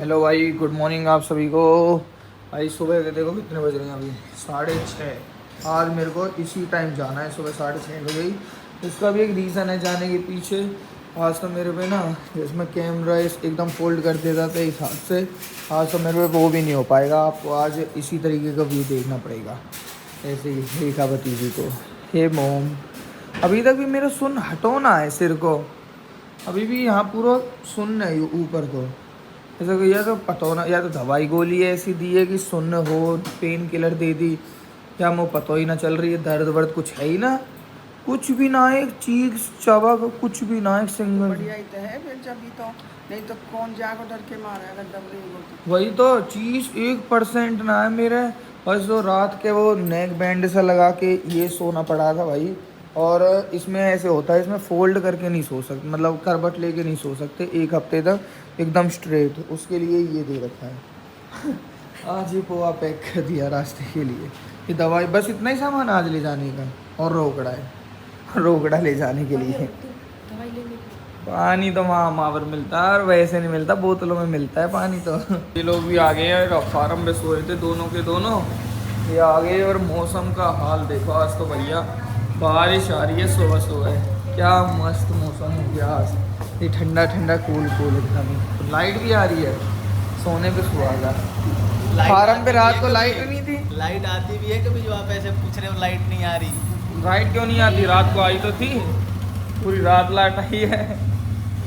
Hello भाई, good morning आप सभी को। भाई सुबह के देखो कितने बज रहे हैं, अभी 6:30। आज मेरे को इसी टाइम जाना है, सुबह 6:30 बजे ही। इसका भी एक रीज़न है जाने के पीछे। आज तो मेरे पे ना जिसमें कैमरा एकदम फोल्ड कर देता था इस हाथ से, आज तो मेरे पे वो भी नहीं हो पाएगा। आपको आज इसी तरीके का व्यू देखना पड़ेगा। ऐसे ही देखा भतीजी को, हे मोम, अभी तक भी मेरा सुन हटो ना है सिर को, अभी भी यहाँ पूरा सुन है ऊपर को। ऐसा कि या तो पता ना, या तो दवाई गोली ऐसी दी है कि सुन्न हो, पेन किलर दे दी, या मुझे पता ही ना चल रही है। दर्द वर्द कुछ है ही ना, कुछ भी ना, एक चीज चबक कुछ भी ना, एक सिंगल। बढ़िया ही तो है फिर, जब भी तो नहीं तो कौन जाकर डर के मारा अगर दब रही हो तो। वही तो चीज 1% ना है मेरे। बस जो रात के वो नेक बैंड सा लगा के ये सोना पड़ा था भाई। और इसमें ऐसे होता है, इसमें फोल्ड करके नहीं सो सकते, मतलब करवट लेके नहीं सो सकते 1 हफ्ते तक एकदम स्ट्रेट। उसके लिए ये दे रखा है। आज ही पोहा पैक कर दिया रास्ते के लिए। ये दवाई बस इतना ही सामान आज ले जाने का, और रोकड़ा है, रोकड़ा ले जाने के लिए। पानी तो वहाँ मावर मिलता है, और वैसे नहीं मिलता, बोतलों में मिलता है पानी तो। ये लोग भी आ गए हैं, फार्म पे सो रहे थे दोनों के दोनों, ये आ गए। और मौसम का हाल देखो, आज तो भैया बारिश आ रही है सुबह सुबह। क्या मस्त मौसम हो गया आज, ये ठंडा ठंडा कूल कूल एकदम। लाइट भी आ रही है, सोने पे सुहागा। फार्म पे रात को लाइट नहीं थी। लाइट आती भी है कभी, जो आप ऐसे पूछ रहे हो लाइट नहीं आ रही। लाइट क्यों नहीं आती? रात को आई तो थी, पूरी रात लाइट आई है।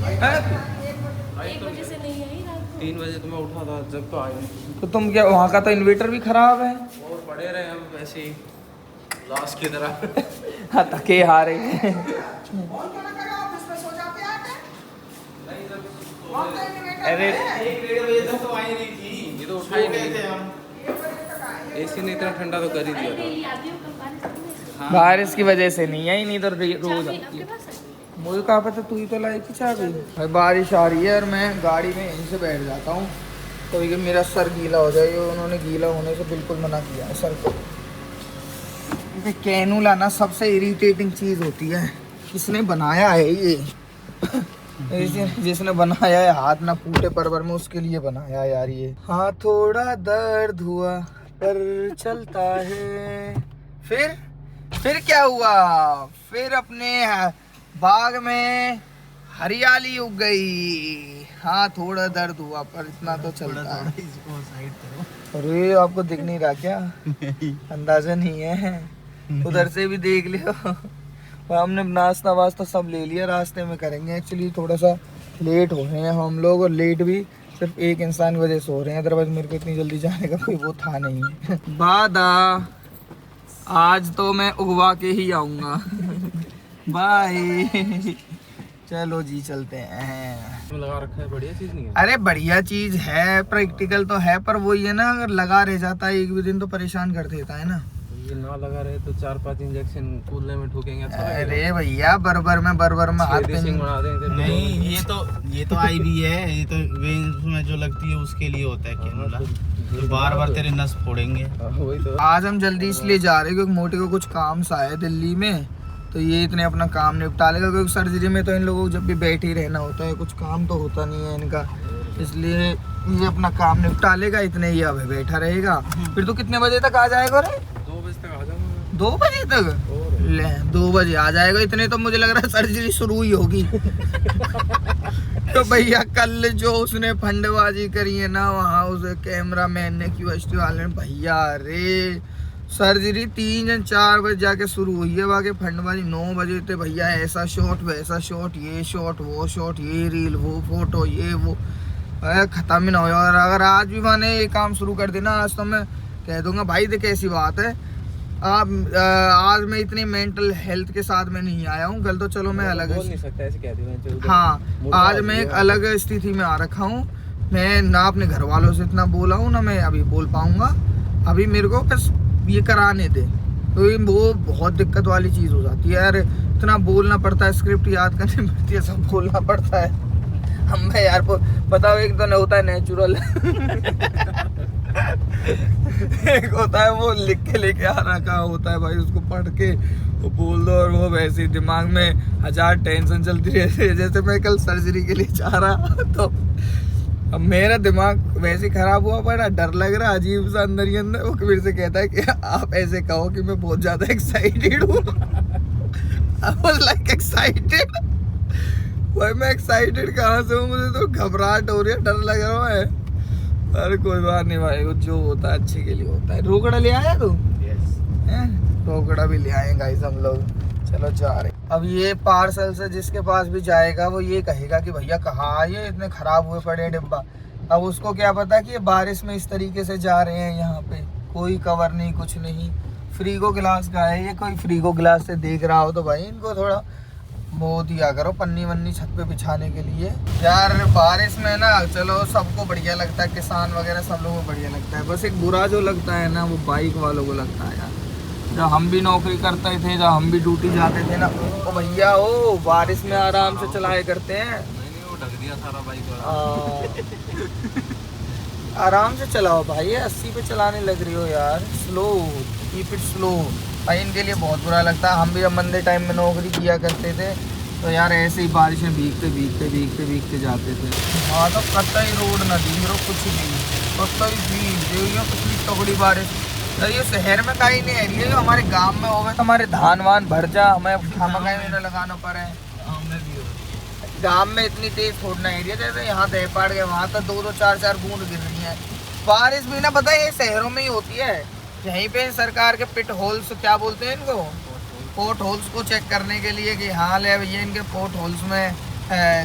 1 बजे से नहीं आई रात को। 3 बजे तो मैं उठा था जब तो आए। तो तुम क्या, वहाँ का तो इन्वर्टर भी खराब है। और पड़े रहे हम वैसे ही लाश की तरह। हाँ, थके हारे हैं। अरे 1-1:30 बजे तक तो आई नहीं थी, ये तो उठा ही नहीं थे हम। एसी ने इतना ठंडा तो कर ही दिया था। डेली आती हो, कल बारिश नहीं हाँ। बारिश की वजह से नहीं आई, नहीं तो रोज चाबी आती आपके है। पास है? मुझे कहा पता, तू ही तो लाई थी चाबी। भाई बारिश आ रही है और मैं गाड़ी में यहीं से बैठ जाता हूँ, तो ये मेरा सर गीला हो जाए। उन्होंने गीला होने से बिल्कुल मना किया है सर को। कैनूला ना सबसे इरिटेटिंग चीज़ होती है। किसने बनाया है ये? जिसने बनाया है हाथ ना फूटे परवर में, उसके लिए बनाया यार ये। हाँ, थोड़ा दर्द हुआ पर चलता है। फिर क्या हुआ? फिर अपने बाग में हरियाली उग गई। हाँ, थोड़ा दर्द हुआ पर इतना तो चलता है। अरे आपको दिख नहीं रहा क्या? अंदाजा नहीं है? उधर से भी देख लियो। और हमने नाश्ता वास्ता सब ले लिया, रास्ते में करेंगे। एक्चुअली थोड़ा सा लेट हो रहे हैं हम लोग, और लेट भी सिर्फ एक इंसान की वजह से हो रहे हैं, अदरवाइज मेरे को इतनी जल्दी जाने का कोई वो था नहीं। बादा, आज तो मैं उगवा के ही आऊँगा। बाय। चलो जी, चलते हैं। लगा रखा है, बढ़िया चीज नहीं है। अरे बढ़िया चीज है, प्रैक्टिकल तो है, पर वो ये ना, अगर लगा रह जाता है एक भी दिन तो परेशान कर देता है ना। ये ना लगा रहे तो 4-5 इंजेक्शन कूदने में ठोकेंगे। अरे भैया, बर्बर में हाथ पे नहीं। बना देंगे। नहीं, ये तो आई भी है, ये तो वेन्स में जो लगती है उसके लिए होता है कैनुला, तो बार बार तेरे नस फोड़ेंगे। वही तो। आज हम जल्दी इसलिए जा रहे हैं क्योंकि मोटे को कुछ काम सा है दिल्ली में, तो ये इतने अपना काम निपटा लेगा। क्योंकि सर्जरी में तो इन लोगों को जब भी बैठे ही रहना होता है, कुछ काम तो होता नहीं है इनका, इसलिए ये अपना काम निपटा लेगा। इतने ही अब बैठा रहेगा। फिर तो कितने बजे तक आ जाएगा रे? 2 बजे तक आ जाऊंगा। 2 बजे तक? ले, 2 बजे आ जाएगा। इतने तो मुझे लग रहा है सर्जरी शुरू ही होगी। तो भैया कल जो उसने फंडबाजी करी है ना वहाँ, उसे कैमरा मैन ने, क्यूएसटी वाले ने, भैया रे सर्जरी 3-4 बजे जाके शुरू हुई है। बाकी फंडबाजी 9 बजे थे भैया। ऐसा शॉट वैसा शॉट, ये शॉट वो शॉट, ये रील वो फोटो ये वो, खत्म ही ना हो। और अगर आज भी मैंने ये काम शुरू कर देना, आज तो मैं कह दूंगा भाई देख ऐसी बात है, आप आज मैं इतनी मेंटल हेल्थ के साथ में नहीं आया हूँ। कल तो चलो मैं अलग बोल नहीं सकता, ऐसे कह दिया। हाँ, आज मैं एक अलग स्थिति में आ रखा हूँ। मैं ना अपने घर वालों से इतना बोला हूँ, ना मैं अभी बोल पाऊंगा। अभी मेरे को बस ये कराने दे, तो ये वो बहुत दिक्कत वाली चीज़ हो जाती है यार। इतना बोलना पड़ता है, स्क्रिप्ट याद करनी पड़ती है, सब बोलना पड़ता है। हम यार बताओ, एक तो होता है नेचुरल। एक होता है वो लिख के लेके आ रखा होता है भाई, उसको पढ़ के वो बोल दो, और वो वैसे ही दिमाग में 1000 टेंशन चलती रहती है। जैसे मैं कल सर्जरी के लिए जा रहा तो अब मेरा दिमाग वैसे खराब हुआ, बड़ा डर लग रहा अजीब सा अंदर ही अंदर। वो फिर से कहता है कि आप ऐसे कहो कि मैं बहुत ज्यादा एक्साइटेड हूँ। I was like excited। भाई मैं एक्साइटेड कहाँ से हूँ, मुझे तो घबराहट हो रही है, डर लग रहा है। अरे कोई बात नहीं भाई, वो जो होता है अच्छे के लिए होता है। रोकड़ा ले आया तू? रोकड़ा भी ले आए गाइस हम लोग। चलो जा रहे। अब ये पार्सल से जिसके पास भी जाएगा वो ये कहेगा कि भैया कहाँ आए, इतने खराब हुए पड़े डिब्बा। अब उसको क्या पता कि ये बारिश में इस तरीके से जा रहे हैं, यहाँ पे कोई कवर नहीं, कुछ नहीं। फ्रीगो गिलास का है ये, कोई फ्रीगो गिलास से देख रहा हो तो भाई इनको थोड़ा वो दिया करो, पन्नी वन्नी छत पे बिछाने के लिए। यार बारिश में ना चलो सबको बढ़िया लगता है, किसान वगैरह सब लोगों को बढ़िया लगता है। बस एक बुरा जो लगता है ना वो बाइक वालों को लगता है यार। जब हम भी नौकरी करते थे, जब हम भी ड्यूटी जाते थे ना, ओ भैया ओ बारिश में आराम से चलाया करते हैं। मैंने वो ढक दिया सारा बाइक वाला। आराम से चलाओ भाई, 80 पे चलाने लग रही हो यार, स्लो, कीप इट स्लो। भाई इनके लिए बहुत बुरा लगता है। हम भी जब मंदे टाइम में नौकरी किया करते थे तो यार ऐसे ही बारिश में भीगते जाते थे। हाँ तो कतई रोड ना दी रो कुछ नहीं, कतई भी कुछ भी तगड़ी बारिश। तो ये शहर में कहीं नहीं है, ये जो हमारे गांव में होवे तो हमारे धान वान भर जा, हमें खामगाई में लगाना पड़े। गांव में इतनी तेज छोड़ना एरिया, जैसे यहाँ दहपाड़ गए वहाँ तो 2-2 4-4 बूंद गिर रही है। बारिश भी ना पता है ये शहरों में ही होती है। यहीं पे सरकार के पिट होल्स क्या बोलते हैं इनको, पोर्ट होल्स को चेक करने के लिए कि हाँ ले भैया इनके पोर्ट होल्स में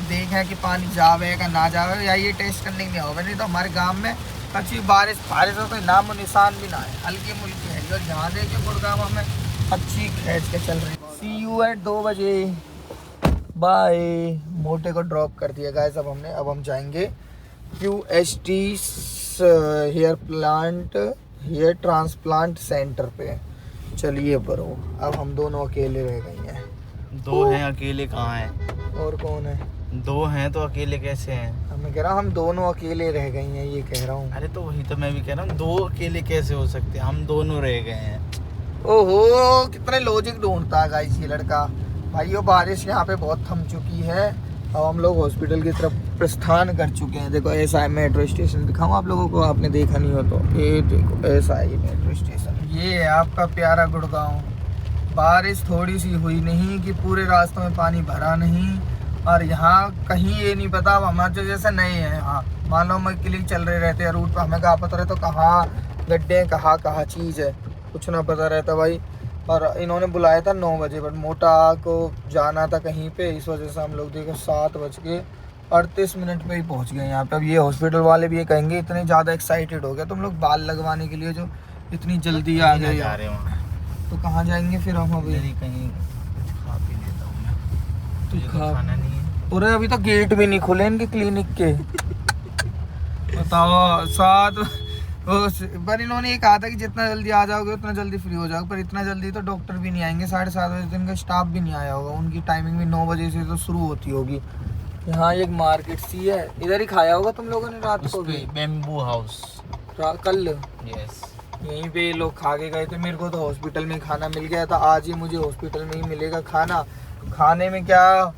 देखें कि पानी जावेगा ना जावे, या ये टेस्ट करने के लिए होगा। नहीं तो हमारे गांव में अच्छी बारिश हो तो नामो निशान भी ना है, हल्की मुल्की है। और यहाँ देखिए गुड़गांव में अच्छी खींच के चल रही है। सी यू एट 2 बजे, बाय। मोटे को ड्रॉप कर दिया गाइस। अब हम जाएंगे QST हेयर ट्रांसप्लांट सेंटर पे। चलिए ब्रो, अब हम दोनों अकेले रह गए हैं। दो हैं, अकेले कहाँ हैं? और कौन है? दो हैं तो अकेले कैसे हैं? मैं कह रहा हूँ हम दोनों अकेले रह गए हैं, ये कह रहा हूँ। अरे तो वही तो मैं भी कह रहा हूँ, दो अकेले कैसे हो सकते हैं? हम दोनों रह गए हैं। ओहो कितने लॉजिक ढूंढता है गाइस ये लड़का। भाइयों बारिश यहाँ पे बहुत थम चुकी है, अब हम लोग हॉस्पिटल की तरफ प्रस्थान कर चुके हैं। देखो ऐसा है मेट्रो स्टेशन, दिखाऊँ आप लोगों को, आपने देखा नहीं हो तो। ये देखो ऐसा है ये मेट्रो स्टेशन, ये है आपका प्यारा गुड़गांव। बारिश थोड़ी सी हुई नहीं कि पूरे रास्तों में पानी भरा नहीं। और यहाँ कहीं ये नहीं पता, अब हमारे जो जैसे नए हैं, हाँ मान लो हम क्लिक चल रहे रहते हैं रूट पर, हमें कहाँ पता रहता कहाँ गड्ढे कहाँ चीज़ है, कुछ ना पता रहता भाई। और इन्होंने बुलाया था 9 बजे, बट मोटा को जाना था कहीं पे, इस वजह से हम लोग देखो 7:38 पे ही पहुंच गए यहाँ पे। अब ये हॉस्पिटल वाले भी ये कहेंगे इतने ज़्यादा एक्साइटेड हो गया तुम लोग बाल लगवाने के लिए जो इतनी जल्दी आ गए। जा रहे हैं वहाँ, तो कहाँ जाएंगे फिर हम? अभी कहीं खा पी लेता हूँ मैं। तू खा, खाना नहीं है। अरे अभी तो गेट भी नहीं खुले इनके क्लिनिक के। बताओ 7 पर इन्होंने ये कहा था कि जितना जल्दी आ जाओगे उतना जल्दी फ्री हो जाओगे, पर इतना जल्दी तो डॉक्टर भी नहीं आएंगे। 7:30 बजे इनका स्टाफ भी नहीं आया होगा, उनकी टाइमिंग भी 9 बजे से तो शुरू होती होगी। यहाँ एक मार्केट सी है, इधर ही खाया होगा तुम लोगों ने रात को भी, बैम्बू हाउस कल। यस, यहीं पे लोग खा के गए थे। मेरे को तो हॉस्पिटल में खाना मिल गया था, आज ही मुझे हॉस्पिटल में ही मिलेगा खाना। खाने में क्या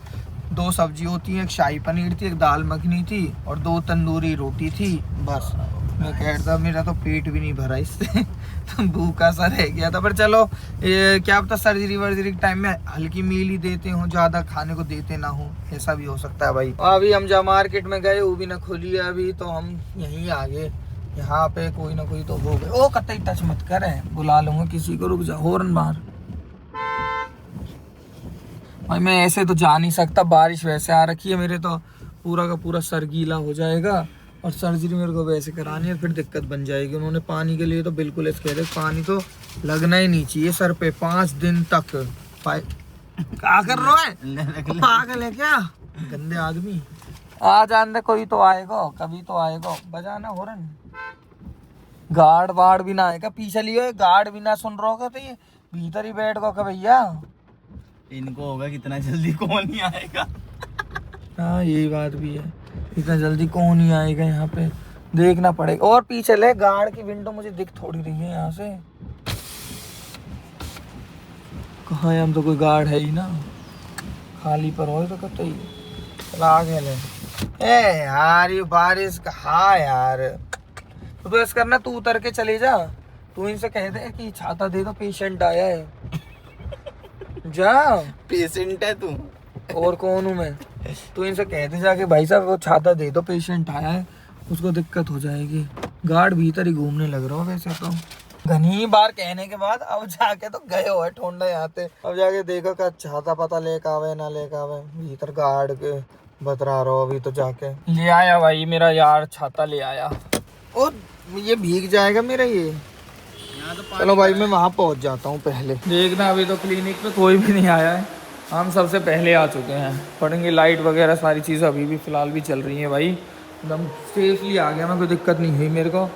2 सब्जी होती हैं, एक शाही पनीर थी, एक दाल मखनी थी और 2 तंदूरी रोटी थी, बस। मैं कह रहा था मेरा तो पेट भी नहीं भरा इससे तो भूखा सा रह गया था। पर चलो ये क्या पता सर्जरी वर्जरी के टाइम में हल्की मील ही देते हो, ज़्यादा खाने को देते ना हो, ऐसा भी हो सकता है भाई। अभी हम जब मार्केट में गए वो भी ना खुली है अभी, तो हम यहीं आ गए। यहाँ पे कोई ना कोई तो हो गए। ओ कतई टच मत करे, बुला लूँगा किसी को, रुक जा। हॉर्न मार भाई, मैं ऐसे तो जा नहीं सकता, बारिश वैसे आ रखी है, मेरे तो पूरा का पूरा सर गीला हो जाएगा। और सर्जरी मेरे को वैसे करानी है, फिर दिक्कत बन जाएगी। उन्होंने पानी के लिए तो बिल्कुल ऐसे कह रहे पानी तो लगना ही नहीं चाहिए सर पे 5 दिन तक। क्या कर रहा है, पागल है क्या गंदे आदमी? आ जान दे, कोई तो आएगा, कभी तो आएगा। बजाना हॉर्न, गार्ड वार्ड भी ना आएगा पीछे लिए, गार्ड भी ना सुन रहा होगा तो ये भीतर ही बैठ गो भैया। इनको होगा कितना जल्दी कौन नहीं आएगा। हाँ यही बात भी है, इतना जल्दी कौन नहीं आएगा, यहाँ पे देखना पड़ेगा। और पीछे ले, गार्ड की विंडो मुझे दिख थोड़ी रही है यहाँ से। कहाँ है, हम तो कोई गार्ड है ही ना, खाली पर हो तो कतई। चला आगे ले, ए यार ये बारिश कहाँ यार। तो ऐसा करना, तू उतर के चले जा, तू इनसे कह दे कि छाता दे दो, पेशेंट आया है। जा, पेशेंट है तू? और कौन हूँ मैं? तू इनसे कह दे जाके भाई साहब वो छाता दे दो, पेशेंट आया है, उसको दिक्कत हो जाएगी। गार्ड भीतर ही घूमने लग रहा हो वैसे तो। घनी बार कहने के बाद अब जाके तो गए हो है ठोंडा आते, अब जाके देखो का छाता पता लेके आवे ना लेके आवे, भीतर गार्ड के बतरा रहो। अभी तो जाके ले आया भाई मेरा यार, छाता ले आया। और ये भीग जाएगा मेरा ये। चलो भाई मैं वहाँ पहुँच जाता हूँ पहले। देखना अभी तो क्लिनिक पे कोई भी नहीं आया है, हम सबसे पहले आ चुके हैं। पढ़ेंगे, लाइट वगैरह सारी चीज़ें अभी भी फ़िलहाल भी चल रही हैं भाई, एकदम सेफली आ गया मैं, कोई दिक्कत नहीं हुई मेरे को।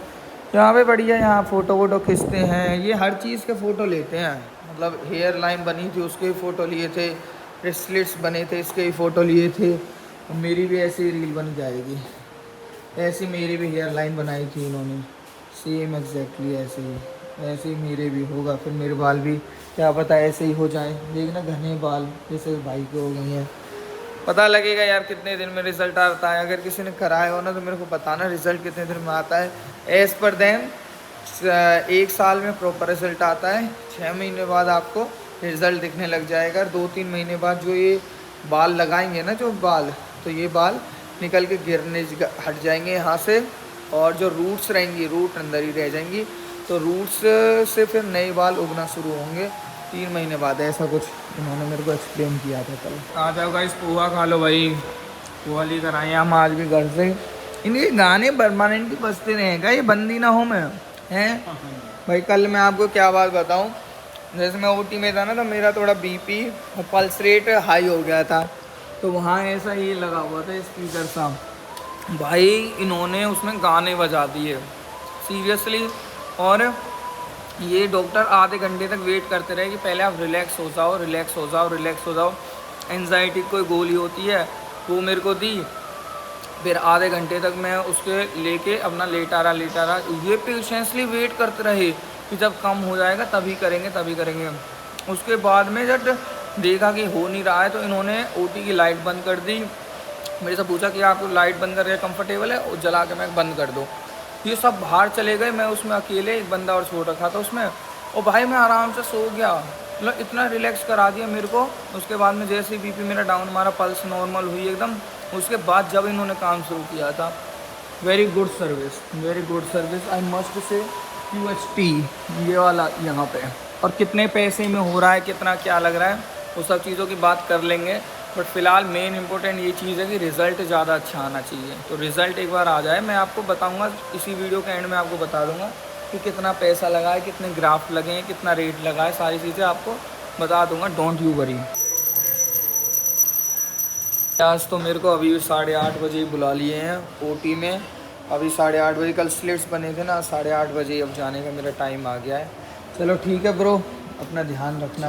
यहाँ पे बढ़िया, यहाँ फ़ोटो वोटो खींचते हैं, ये हर चीज़ के फ़ोटो लेते हैं। मतलब हेयर लाइन बनी थी उसके भी फ़ोटो लिए थे, ब्रेसलेट्स बने थे इसके भी फ़ोटो लिए थे। और मेरी भी ऐसी रील बन जाएगी, ऐसी मेरी भी हेयर लाइन बनाई थी इन्होंने, सेम एग्जैक्टली ऐसे ही मेरे भी होगा। फिर मेरे बाल भी क्या पता ऐसे ही हो जाए। देखना घने बाल जैसे भाई के हो गई हैं। पता लगेगा यार कितने दिन में रिजल्ट आता है। अगर किसी ने कराया हो ना तो मेरे को बताना रिजल्ट कितने दिन में आता है। एज़ पर देम 1 साल में प्रॉपर रिजल्ट आता है, 6 महीने बाद आपको रिजल्ट दिखने लग जाएगा। 2-3 महीने बाद जो ये बाल लगाएंगे ना, जो बाल, तो ये बाल निकल के गिरने हट जाएंगे यहाँ से, और जो रूट्स रहेंगी, रूट अंदर ही रह जाएंगी, तो रूट्स से फिर नए बाल उगना शुरू होंगे 3 महीने बाद। ऐसा कुछ इन्होंने मेरे को एक्सप्लेन किया था कल। आ जाओ गाइस, पोहा खा लो भाई, पोहा लेकर आए हम आज भी घर से। इनके गाने परमानेंटली बजते रहेगा, ये बंदी ना हो मैं हैं भाई। कल मैं आपको क्या बात बताऊं, जैसे मैं ओटी में था ना, तो मेरा थोड़ा बीपी और पल्स रेट हाई हो गया था, तो वहाँ ऐसा ये लगा हुआ था स्पीकर सा भाई, इन्होंने उसमें गाने बजा दिए सीरियसली। और ये डॉक्टर आधे घंटे तक वेट करते रहे कि पहले आप रिलैक्स हो जाओ, रिलैक्स हो जाओ, रिलैक्स हो जाओ। एंजाइटी की कोई गोली होती है वो मेरे को दी, फिर आधे घंटे तक मैं उसके लेके अपना लेटा रहा। ये पेशेंसली वेट करते रहे कि जब कम हो जाएगा तभी करेंगे। उसके बाद में जब देखा कि हो नहीं रहा है तो इन्होंने ओटी की लाइट बंद कर दी। मेरे से पूछा कि आपको लाइट बंद करके कंफर्टेबल है, और जला के मैं बंद कर दो। ये सब बाहर चले गए, मैं उसमें अकेले, एक बंदा और छोड़ रखा था उसमें, और भाई मैं आराम से सो गया। मतलब इतना रिलैक्स करा दिया मेरे को। उसके बाद में जैसे ही बीपी मेरा डाउन मारा, पल्स नॉर्मल हुई एकदम, उसके बाद जब इन्होंने काम शुरू किया था। Very good service I must say. QHT ये वाला यहाँ पे, और कितने पैसे में हो रहा है, कितना क्या लग रहा है, वो सब चीज़ों की बात कर लेंगे। बट फ़िलहाल मेन इंपॉर्टेंट ये चीज़ है कि रिज़ल्ट ज़्यादा अच्छा आना चाहिए। तो रिज़ल्ट एक बार आ जाए, मैं आपको बताऊंगा इसी वीडियो के एंड में, आपको बता दूंगा कि कितना पैसा लगा है, कितने ग्राफ लगे हैं, कितना रेट लगा है, सारी चीज़ें आपको बता दूंगा, डोंट यू वरी। आज तो मेरे को अभी 8:30 बजे ही बुला लिए हैं ओटी में, अभी 8:30 बजे, कल स्लिट्स बने थे ना, 8:30 बजे अब जाने का मेरा टाइम आ गया है। चलो ठीक है ब्रो, अपना ध्यान रखना।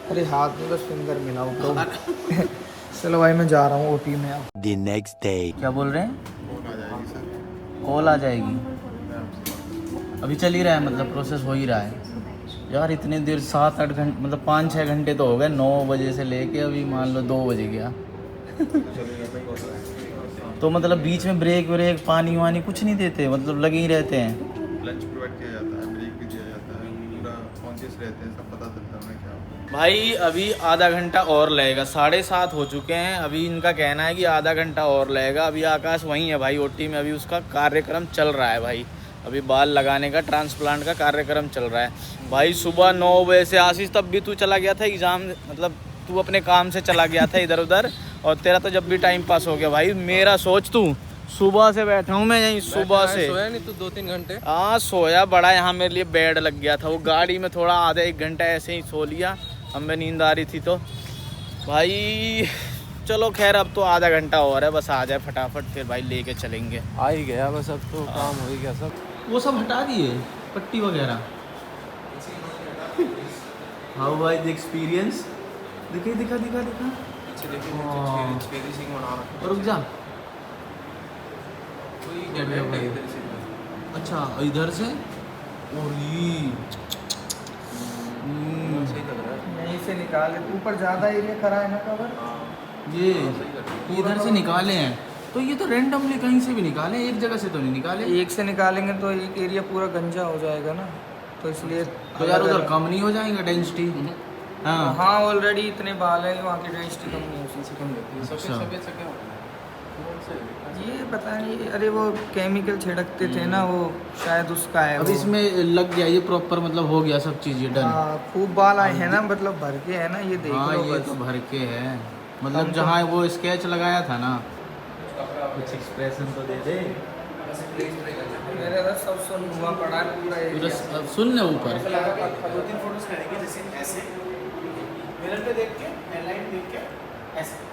अरे हाथ में बस फिंगर मिलाओ ब्रो। चलो भाई मैं जा रहा हूँ ओटी में। The next day. क्या बोल रहे हैं? कॉल आ जाएगी। अभी चल ही रहा है, मतलब प्रोसेस हो ही रहा है यार। इतने देर 7-8 घंटे, मतलब 5-6 घंटे तो हो गए, 9 बजे से लेके अभी मान लो 2 बजे गया। तो मतलब बीच में ब्रेक पानी वानी कुछ नहीं देते, मतलब लगे ही रहते हैं। लंच प्रोवाइड किया जाता है, ब्रेक भी दिया जाता है, पूरा कॉन्शियस रहते हैं, सब पता चलता है क्या। भाई अभी आधा घंटा और लगेगा, 7:30 हो चुके हैं। अभी इनका कहना है कि आधा घंटा और लगेगा। अभी आकाश वहीं है भाई ओटी में, अभी उसका कार्यक्रम चल रहा है भाई। अभी बाल लगाने का, ट्रांसप्लांट का कार्यक्रम चल रहा है भाई। सुबह 9 बजे से आशीष, तब भी तू चला गया था एग्ज़ाम, मतलब तू अपने काम से चला गया था इधर उधर, और तेरा तो जब भी टाइम पास हो गया भाई। मेरा सोच, तू सुबह से बैठा हूँ मैं यहीं, सुबह से सोया नहीं तू 2-3 घंटे? हाँ सोया, बड़ा यहाँ मेरे लिए बेड लग गया था। वो गाड़ी में थोड़ा आधा 1 घंटा ऐसे ही सो लिया, हमें नींद आ रही थी तो भाई। चलो खैर, अब तो आधा घंटा और है, बस आ जाए फटाफट, फिर भाई लेके चलेंगे। आ ही गया बस, अब तो काम हो ही गया सब। वो सब हटा दिए, पट्टी वगैरह। हाउ भाई द एक्सपीरियंस? दिखा रुक जा। अच्छा इधर से, और यहीं से निकाले, ऊपर ज़्यादा एरिया करा है ना कवर। ये इधर से निकाले हैं, तो ये तो रेंडमली कहीं से भी निकाले, एक जगह से तो नहीं निकाले। एक से निकालेंगे तो एक एरिया पूरा गंजा हो जाएगा ना, तो इसलिए तो यार उधर कम नहीं हो जाएंगे डेंसिटी? हाँ हाँ ऑलरेडी इतने बाल हैं वहाँ की डेंसिटी कम नहीं हो सकती। अच्छा। ये पता नहीं, अरे वो केमिकल छिड़कते थे ना, वो शायद उसका है अब वो। इसमें लग गया ये प्रॉपर, मतलब हो गया सब चीज़ ये डन। हाँ, खूब बाल आए हैं ना, मतलब भर के है ना, ये देख हाँ लो ये बस। तो भर के है, मतलब हमको- जहाँ वो स्केच लगाया था ना, कुछ एक्सप्रेशन तो दे दे। मेरे बस सब सुन हुआ पड़ा है पूरा पूरा एरिया। अब सुन ले ऊपर। 2-3 फोटोज करेंगे जैसे ऐसे मिरर पे देख के, हेडलाइन देख के ऐसे।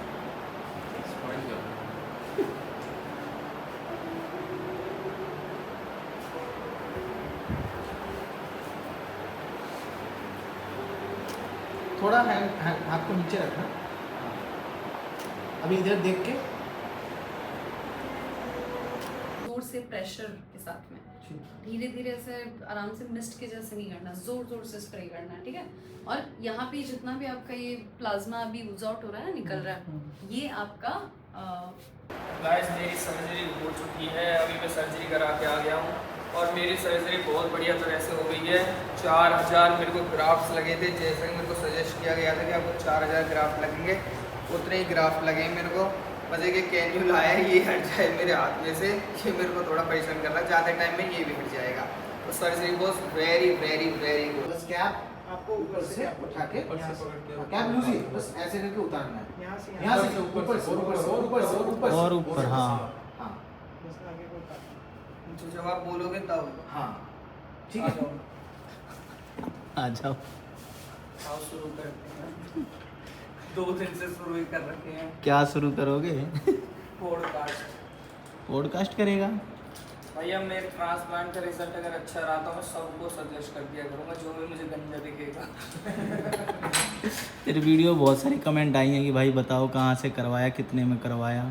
थोड़ा हाथ को नीचे रखना। अभी इधर देख के जोर से प्रेशर के साथ में धीरे धीरे ऐसे आराम से मिस्ट के जैसे नहीं करना, जोर जोर से स्प्रे करना है, ठीक है। और यहाँ पे जितना भी आपका ये प्लाज्मा अभी यूज आउट हो रहा है, निकल रहा है, ये आपका गाइस मेरी सर्जरी हो चुकी है, अभी मैं सर्जरी करा के आ गया हूँ और मेरी सर्जरी बहुत बढ़िया तरह से हो गई है। 4000 मेरे को ग्राफ्ट्स लगे थे, जैसे कि मेरे को सजेस्ट किया गया था कि आपको 4000 ग्राफ्ट लगेंगे, उतने ही ग्राफ्ट लगे मेरे को। मजे के कैन्यूल आया है, ये हट जाए मेरे हाथ में से, ये मेरे को थोड़ा परेशान कर रहा है, ज़्यादा टाइम में ये भी हट जाएगा। तो surgery was very very very good. बस कैप आपको ऊपर से उठा के कैप लूजिए, बस ऐसे करके उतारना है यहाँ से ऊपर से ऊपर से ऊपर से ऊपर और ऊपर, हाँ हाँ तो जब आप बोलोगे तब हाँ ठीक आ है। जाओ। आ जाओ। आओ शुरू करते हैं। 2 दिन से शुरू ही कर रखे हैं क्या शुरू करोगे? पॉडकास्ट। पॉडकास्ट करेगा? भैया मेरे ट्रांसप्लांट का रिजल्ट अगर अच्छा रहा तो मैं सबको सजेस्ट कर दिया करूँगा, जो भी मुझे गंजा दिखेगा। तेरी वीडियो बहुत सारी कमेंट आई हैं कि भाई बताओ कहाँ से करवाया, कितने में करवाया।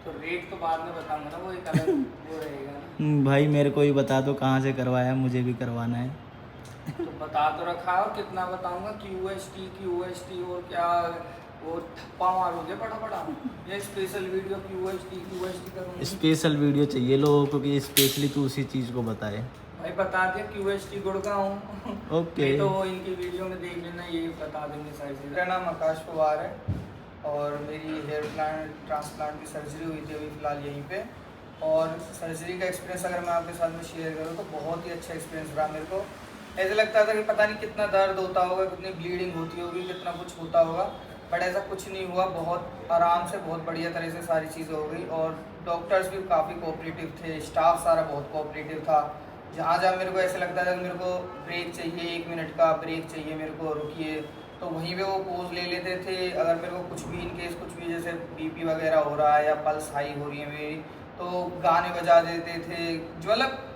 तो रेट तो बाद में बताऊंगा ना, वो एक अलग वो रहेगा ना। भाई मेरे को ही बता दो कहाँ से करवाया, मुझे भी करवाना है। तो बता तो रखा है, और कितना बताऊंगा, QST और क्या वो ठप्पा मारोगे बड़ा बड़ा, ये स्पेशल वीडियो QST करूँगा। स्पेशल वीडियो चाहिए लोगों को कि स्पेशली तू उसी चीज़ को बताए। भाई बता दिया QST गुड़गांव। ओके। तो इनकी वीडियो में देख लेना, ये बता देंगे सारी चीज़ें। मेरा नाम आकाश पवार है और मेरी हेयर ट्रांसप्लांट की सर्जरी हुई थी अभी फ़िलहाल यहीं पे। और सर्जरी का एक्सपीरियंस अगर मैं आपके साथ में शेयर करूँ तो बहुत ही अच्छा एक्सपीरियंस रहा मेरे को। ऐसा लगता था कि पता नहीं कितना दर्द होता होगा, कितनी ब्लीडिंग होती होगी, कितना कुछ होता होगा, बट ऐसा कुछ नहीं हुआ। बहुत आराम से बहुत बढ़िया तरह से सारी चीज़ें हो गई और डॉक्टर्स भी काफ़ी कोऑपरेटिव थे, स्टाफ सारा बहुत कोऑपरेटिव था। जहाँ जहाँ मेरे को ऐसा लगता था कि मेरे को ब्रेक चाहिए, 1 मिनट का ब्रेक चाहिए मेरे को, रुकिए, तो वहीं पे वो पोज ले लेते थे। अगर मेरे को कुछ भी इन केस कुछ भी जैसे बीपी वगैरह हो रहा है या पल्स हाई हो रही है मेरी, तो गाने बजा देते थे, जो मतलब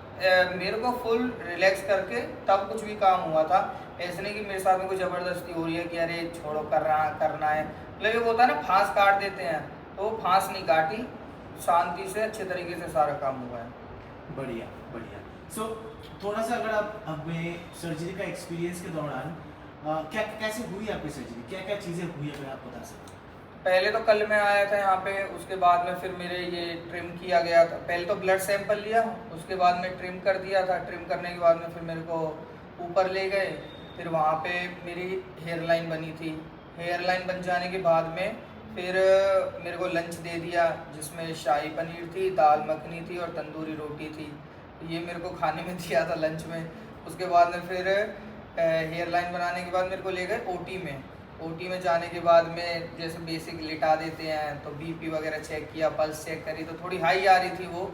मेरे को फुल रिलैक्स करके तब कुछ भी काम हुआ था। ऐसे नहीं कि मेरे साथ में कोई ज़बरदस्ती हो रही है कि अरे छोड़ो करना है, मतलब ये होता है ना फांस काट देते हैं, तो वो फांस नहीं काटी, शांति से अच्छे तरीके से सारा काम हुआ है। बढ़िया बढ़िया। सो थोड़ा सा अगर आप हमें सर्जरी का एक्सपीरियंस के दौरान क्या कैसे हुई आपकी सर्जरी, क्या क्या चीज़ें हुई अगर आप बता सकते हैं। पहले तो कल मैं आया था यहाँ पे, उसके बाद में फिर मेरे ये ट्रिम किया गया था। पहले तो ब्लड सैंपल लिया, उसके बाद में ट्रिम कर दिया था। ट्रिम करने के बाद में फिर मेरे को ऊपर ले गए, फिर वहाँ पे मेरी हेयर लाइन बनी थी। हेयर लाइन बन जाने के बाद में फिर मेरे को लंच दे दिया, जिसमें शाही पनीर थी, दाल मखनी थी और तंदूरी रोटी थी। ये मेरे को खाने में दिया था लंच में। उसके बाद में फिर हेयर लाइन बनाने के बाद मेरे को ले गए ओटी में। ओटी में जाने के बाद में जैसे बेसिक लिटा देते हैं, तो बीपी वगैरह चेक किया, पल्स चेक करी, तो थोड़ी हाई आ रही थी वो।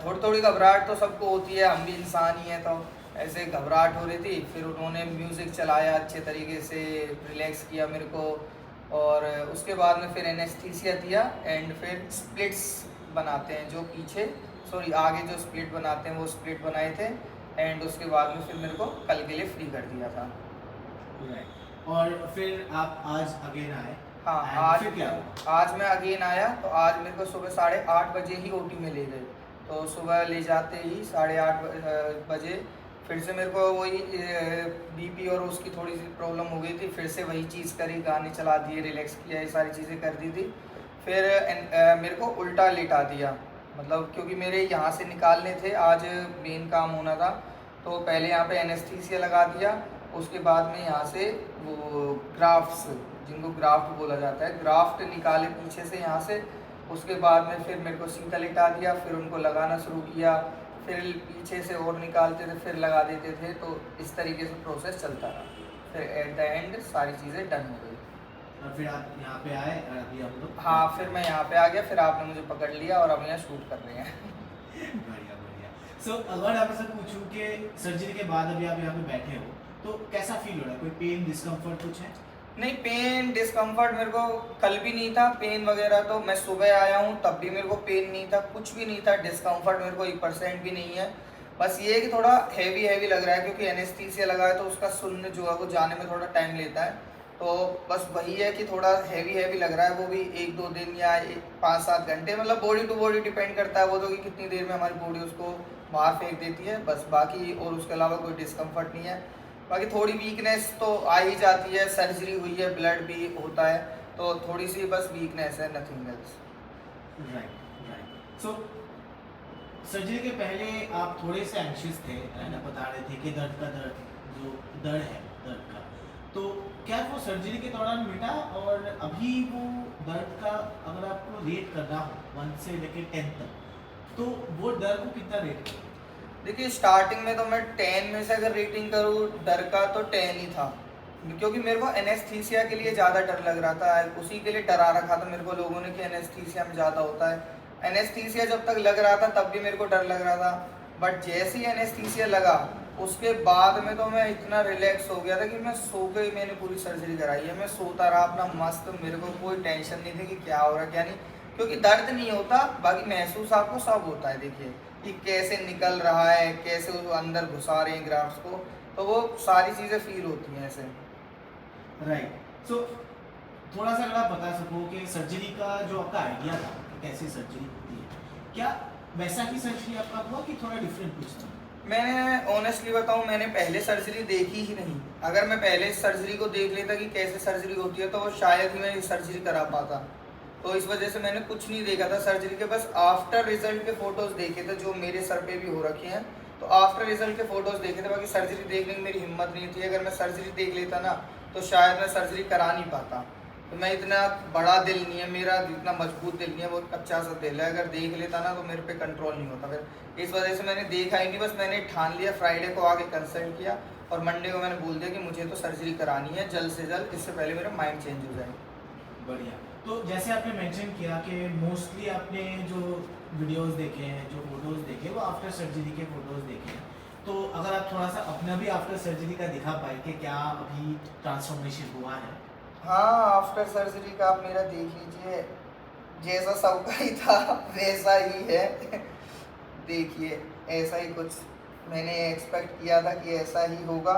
थोड़ी थोड़ी घबराहट तो सबको होती है, हम भी इंसान ही हैं, तो ऐसे घबराहट हो रही थी। फिर उन्होंने म्यूज़िक चलाया अच्छे तरीके से, रिलैक्स किया मेरे को, और उसके बाद में फिर एनेस्थीसिया दिया एंड फिर स्प्लिट्स बनाते हैं जो पीछे आगे जो स्प्लिट बनाते हैं वो स्प्लिट बनाए थे। एंड उसके बाद में फिर मेरे को कल के लिए फ्री कर दिया था। और फिर आप आज अगेन आए। हाँ, And आज फिर क्या हुआ? आज मैं अगेन आया, तो आज मेरे को सुबह 8:30 बजे ही ओटी में ले गए। तो सुबह ले जाते ही 8:30 बजे फिर से मेरे को वही बीपी और उसकी थोड़ी सी प्रॉब्लम हो गई थी। फिर से वही चीज़ करी, गाने चला दिए, रिलैक्स किया, ये सारी चीज़ें कर दी थी। फिर मेरे को उल्टा लिटा दिया, मतलब क्योंकि मेरे यहाँ से निकालने थे, आज मेन काम होना था, तो पहले यहाँ पे एनेस्थीसिया लगा दिया, उसके बाद में यहाँ से वो ग्राफ्ट्स, जिनको ग्राफ्ट बोला जाता है, ग्राफ्ट निकाले पीछे से यहाँ से, उसके बाद में फिर मेरे को सीधा लिटा दिया, फिर उनको लगाना शुरू किया, फिर पीछे से और निकालते थे, फिर लगा देते थे, तो इस तरीके से प्रोसेस चलता रहा। फिर एट द एंड सारी चीज़ें डन हो गई। और फिर आप यहाँ पे आए और अभी हम लोग हाँ, फिर मैं यहाँ पे आ गया, फिर आपने मुझे पकड़ लिया और अब यहाँ शूट कर रहे हैं। बढ़िया बढ़िया। सो अगर आपसे पूछूं कि सर्जरी के बाद अभी आप यहाँ पे बैठे हो तो कैसा फील हो रहा है? कोई पेन डिस्कम्फर्ट कुछ है? नहीं, पेन डिस्कम्फर्ट मेरे को कल भी नहीं था, पेन वगैरह तो मैं सुबह आया हूँ तब भी मेरे को पेन नहीं था, कुछ भी नहीं था, डिस्कम्फर्ट मेरे को 1% भी नहीं है। बस ये है कि थोड़ा हैवी लग रहा है, क्योंकि एनेस्थीसिया लगा है तो उसका सुन्न जो है वो जाने में थोड़ा टाइम लेता है, तो बस वही है कि थोड़ा हैवी लग रहा है, वो भी 1-2 दिन या 5-7 घंटे, मतलब बॉडी टू बॉडी डिपेंड करता है वो तो, कि कितनी देर में हमारी बॉडी उसको बाहर फेंक देती है, बस बाकी और उसके अलावा कोई डिस्कम्फर्ट नहीं है। बाकी थोड़ी वीकनेस तो आ ही जाती है, सर्जरी हुई है, ब्लड भी होता है, तो थोड़ी सी बस वीकनेस है, नथिंग एल्स। राइट। सो सर्जरी के पहले आप थोड़े से एंशियस थे, है ना, बता रहे थे कि दर्द जो दर्द है दर्द का, तो क्या वो सर्जरी के दौरान मिटा? और अभी वो दर्द का अगर आपको रेट करना हो 1 से लेकर 10 तक, तो वो दर्द को कितना रेट करोगे? देखिए, स्टार्टिंग में तो मैं 10 में से अगर रेटिंग करूँ डर का तो 10 ही था, क्योंकि मेरे को एनेस्थीसिया के लिए ज़्यादा डर लग रहा था, उसी के लिए डरा रखा था मेरे को लोगों ने कि एनेस्थीसिया में ज़्यादा होता है। एनेस्थीसिया जब तक लग रहा था तब भी मेरे को डर लग रहा था, बट जैसे ही एनेस्थीसिया लगा उसके बाद में तो मैं इतना रिलैक्स हो गया था कि मैं सो के ही मैंने पूरी सर्जरी कराई है। मैं सोता रहा अपना मस्त, मेरे को कोई टेंशन नहीं थी कि क्या हो रहा है क्या नहीं, क्योंकि दर्द नहीं होता, बाकी महसूस आपको सब होता है। देखिए कि कैसे निकल रहा है, कैसे वो अंदर घुसा रहे हैं ग्राफ्ट्स को, तो वो सारी चीज़ें फील होती हैं ऐसे। राइट। सो थोड़ा सा अगर आप बता सको कि सर्जरी का जो आपका आइडिया था कैसे सर्जरी होती है, क्या वैसा ही सर्जरी आपका हुआ कि थोड़ा डिफरेंट कुछ था? मैं ऑनेस्टली बताऊं, मैंने पहले सर्जरी देखी ही नहीं। अगर मैं पहले सर्जरी को देख लेता कि कैसे सर्जरी होती है तो वो शायद ही मैं सर्जरी करा पाता, तो इस वजह से मैंने कुछ नहीं देखा था सर्जरी के, बस आफ्टर रिजल्ट के फोटोज़ देखे थे जो मेरे सर पे भी हो रखे हैं, तो आफ्टर रिजल्ट के फोटोज़ देखे थे। बाकी सर्जरी देखने की मेरी हिम्मत नहीं थी, अगर मैं सर्जरी देख लेता ना तो शायद मैं सर्जरी करा नहीं पाता। तो मैं इतना बड़ा दिल नहीं है मेरा, इतना मजबूत दिल नहीं है, बहुत कच्चा सा दिल है, अगर देख लेता ना तो मेरे पे कंट्रोल नहीं होता। फिर इस वजह से मैंने देखा ही नहीं, बस मैंने ठान लिया, फ्राइडे को आके कंसल्ट किया और मंडे को मैंने बोल दिया कि मुझे तो सर्जरी करानी है जल्द से जल्द, इससे पहले मेरा माइंड चेंज हो जाए। बढ़िया। तो जैसे आपने मेंशन किया कि मोस्टली आपने जो वीडियोस देखे हैं, जो फोटोज़ देखे, वो आफ्टर सर्जरी के फोटोज़ देखे हैं, तो अगर आप थोड़ा सा अपना भी आफ्टर सर्जरी का दिखा पाए कि क्या अभी ट्रांसफॉर्मेशन हुआ है? हाँ, आफ्टर सर्जरी का आप मेरा देख लीजिए, जैसा सबका ही था वैसा ही है। देखिए ऐसा ही कुछ मैंने एक्सपेक्ट किया था कि ऐसा ही होगा